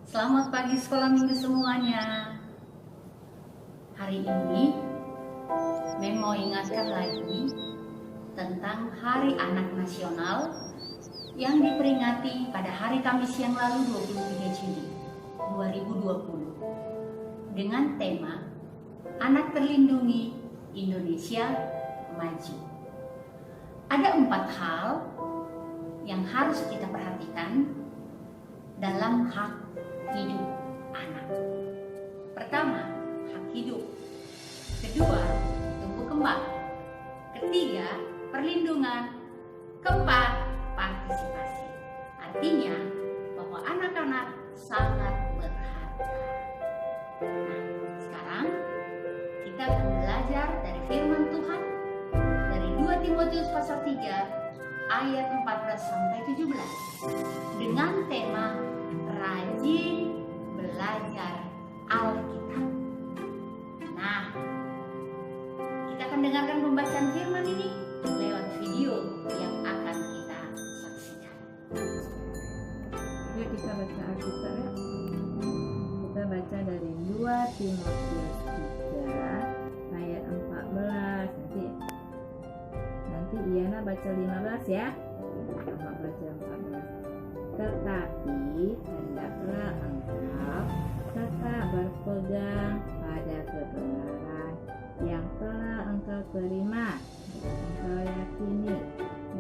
Selamat pagi sekolah minggu semuanya. Hari ini Mem mau ingatkan lagi tentang Hari Anak Nasional yang diperingati pada hari Kamis yang lalu 23 Juni 2020 dengan tema Anak Terlindungi Indonesia Maju. Ada 4 hal yang harus kita perhatikan dalam hak hidup anak. Pertama, hak hidup. Kedua, tumbuh kembang. Ketiga, perlindungan. Keempat, partisipasi. Artinya bahwa anak-anak sangat berharga. Nah, sekarang kita akan belajar dari firman Tuhan dari 2 Timotius pasal 3 ayat 14 sampai 17 dengan tema rajin belajar Alkitab. Nah, kita akan dengarkan pembacaan firman ini lewat video yang akan kita saksikan. Yuk kita baca Alkitab ya. Kita baca dari 2 Timotius 3 ayat 14. Nanti Iyana baca 15 ya. Bapak baca 14. Tetapi hendaklah engkau tetap berpegang pada kebenaran yang telah engkau terima dan engkau yakini,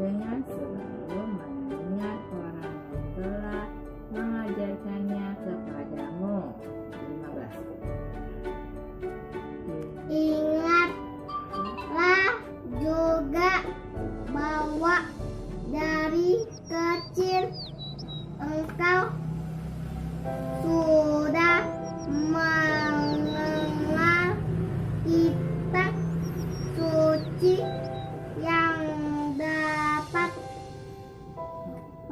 dengan selalu mengingat orang yang telah mengajarkannya kepadamu. 15. Ingatlah juga bahwa dari kecil engkau sudah mengenal kitab suci yang dapat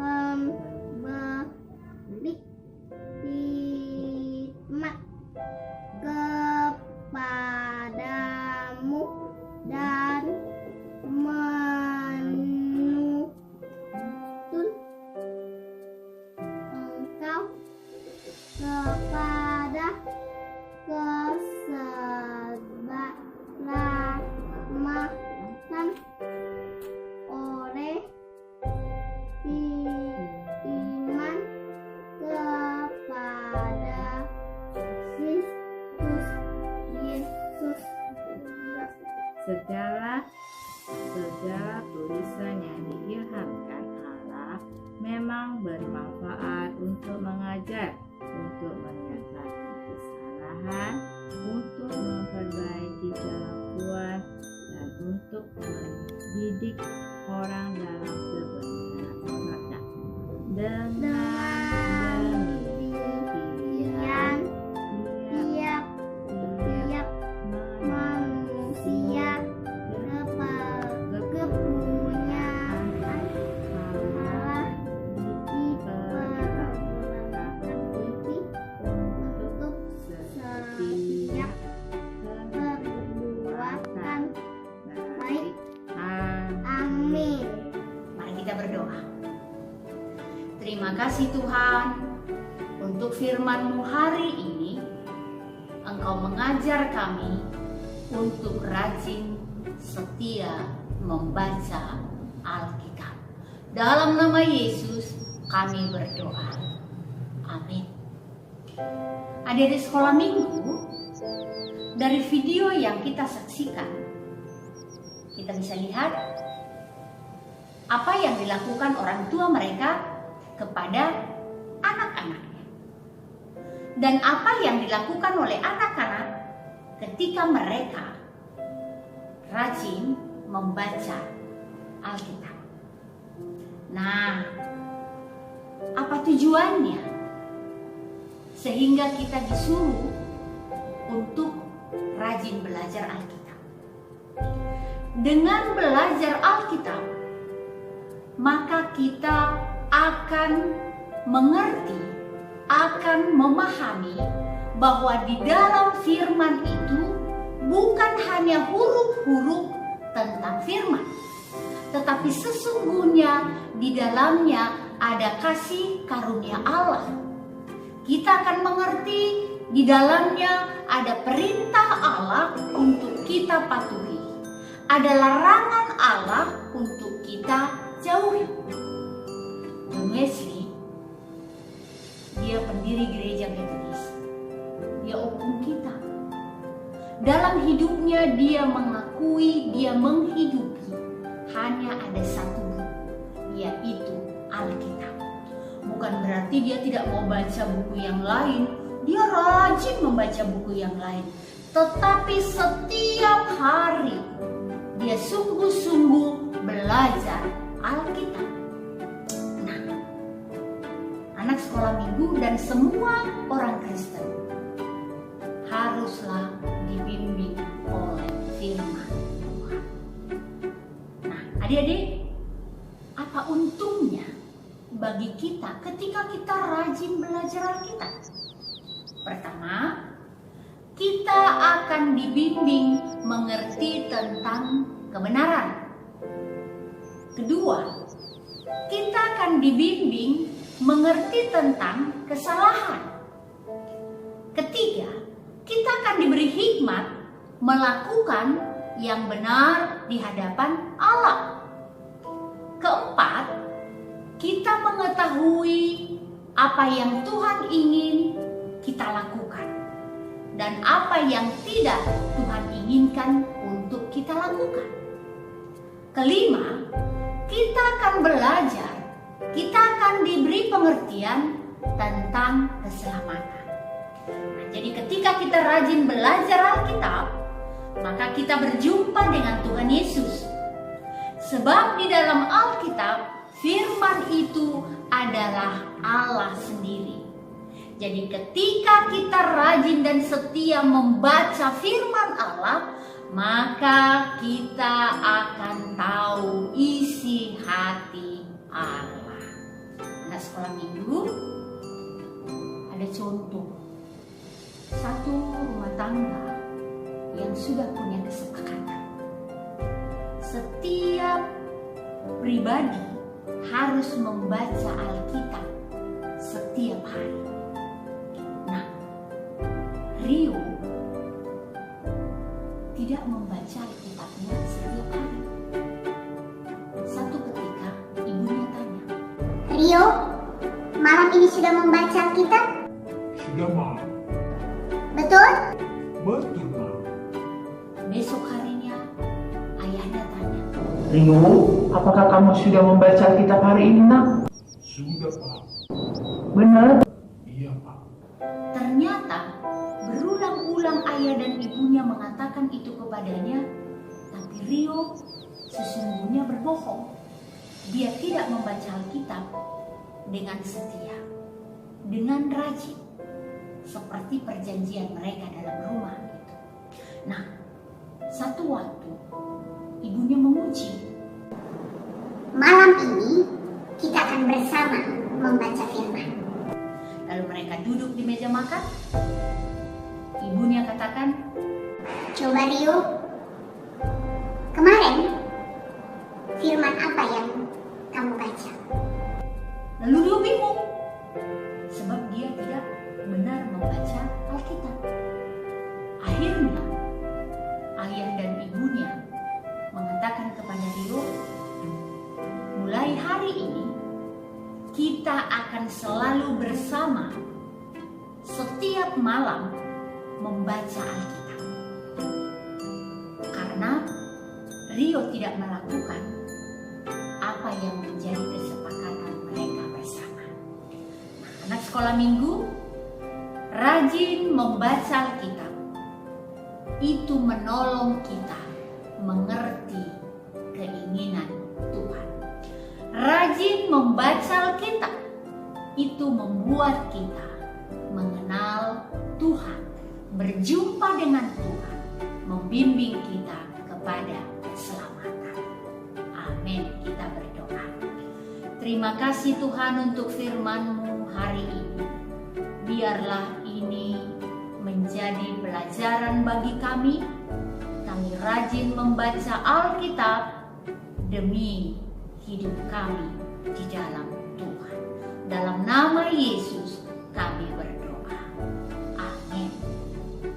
memberi hikmat kepadamu dan menuntun engkau kepada keselamatan oleh iman kepada Kristus Yesus. Segala tulisan yang diilhamkan Allah memang bermanfaat untuk mengajar, untuk menyatakan kesalahan, untuk memperbaiki kelakuan, dan untuk mendidik orang dalam kebenaran. Dengan demikian tiap manusia kepunyaan Allah dipergunakan untuk setiap perbuatan baik. Amin. Mari kita berdoa. Terima kasih Tuhan untuk firman-Mu hari ini. Engkau mengajar kami untuk rajin setia membaca Alkitab. Dalam nama Yesus kami berdoa. Amin. Adik-adik sekolah minggu, dari video yang kita saksikan, kita bisa lihat apa yang dilakukan orang tua mereka kepada anak-anaknya. Dan apa yang dilakukan oleh anak-anak ketika mereka rajin membaca Alkitab. Nah, apa tujuannya? Sehingga kita disuruh untuk rajin belajar Alkitab. Dengan belajar Alkitab, maka kita akan mengerti, akan memahami bahwa di dalam firman itu bukan hanya huruf-huruf tentang firman, tetapi sesungguhnya di dalamnya ada kasih karunia Allah, kita akan mengerti di dalamnya ada perintah Allah untuk kita patuhi. Ada larangan Allah untuk kita jauhi. John Wesley, dia pendiri gereja Metodis. Dia opung kita. Dalam hidupnya dia mengakui, dia menghidupi hanya ada satu buku, yaitu Alkitab. Bukan berarti dia tidak mau baca buku yang lain, dia rajin membaca buku yang lain. Tetapi setiap hari dia sungguh-sungguh belajar Alkitab. Nah, anak sekolah minggu dan semua orang Kristen haruslah dibimbing oleh firman Tuhan. Nah, adik-adik, apa untungnya bagi kita ketika kita rajin belajar Alkitab? Pertama, kita akan dibimbing mengerti tentang kebenaran. Kedua, kita akan dibimbing mengerti tentang kesalahan. Ketiga, kita akan diberi hikmat melakukan yang benar di hadapan Allah. Keempat, kita mengetahui apa yang Tuhan ingin kita lakukan dan apa yang tidak Tuhan inginkan untuk kita lakukan. Kelima, kita akan belajar, kita akan diberi pengertian tentang keselamatan. Nah, jadi ketika kita rajin belajar Alkitab, maka kita berjumpa dengan Tuhan Yesus. Sebab di dalam Alkitab, firman itu adalah Allah sendiri. Jadi ketika kita rajin dan setia membaca firman Allah, maka kita akan tahu isi hati Allah. Nah, sekolah minggu ada contoh satu rumah tangga yang sudah punya kesepakatan. Setiap pribadi harus membaca Alkitab setiap hari. Nah, Rio tidak membaca Alkitabnya setiap hari. Satu ketika ibunya tanya, Rio, malam ini sudah membaca Alkitab? Sudah, Ma. Betul? Betul, Ma. besok harinya ayahnya tanya, Rio, apakah kamu sudah membaca Alkitab hari ini, Nak? Sudah, Pak. Benar? Iya, Pak. ternyata berulang-ulang ayah dan ibunya mengatakan itu kepadanya, tapi Rio sesungguhnya berbohong. Dia tidak membaca Alkitab dengan setia, dengan rajin, seperti perjanjian mereka dalam rumah itu. Nah, satu waktu ibunya menguji. Malam ini kita akan bersama membaca firman. Lalu mereka duduk di meja makan. Ibunya katakan, Coba Rio, kemarin firman apa yang kamu baca? lalu Rio bingung sebab dia tidak benar membaca Alkitab. Akhirnya ayah dan ibunya mengatakan kepada Rio, mulai hari ini kita akan selalu bersama setiap malam membaca Alkitab. Karena Rio tidak melakukan apa yang menjadi kesepakatan mereka bersama. Nah, anak sekolah minggu, rajin membaca Alkitab itu menolong kita mengerti keinginan Tuhan. Rajin membaca Alkitab itu membuat kita mengenal Tuhan, berjumpa dengan Tuhan, membimbing kita kepada keselamatan. Amin. Kita berdoa. Terima kasih Tuhan untuk firman-Mu hari ini. Biarlah ini menjadi pelajaran bagi kami. Kami rajin membaca Alkitab demi hidup kami di dalam Tuhan. Dalam nama Yesus kami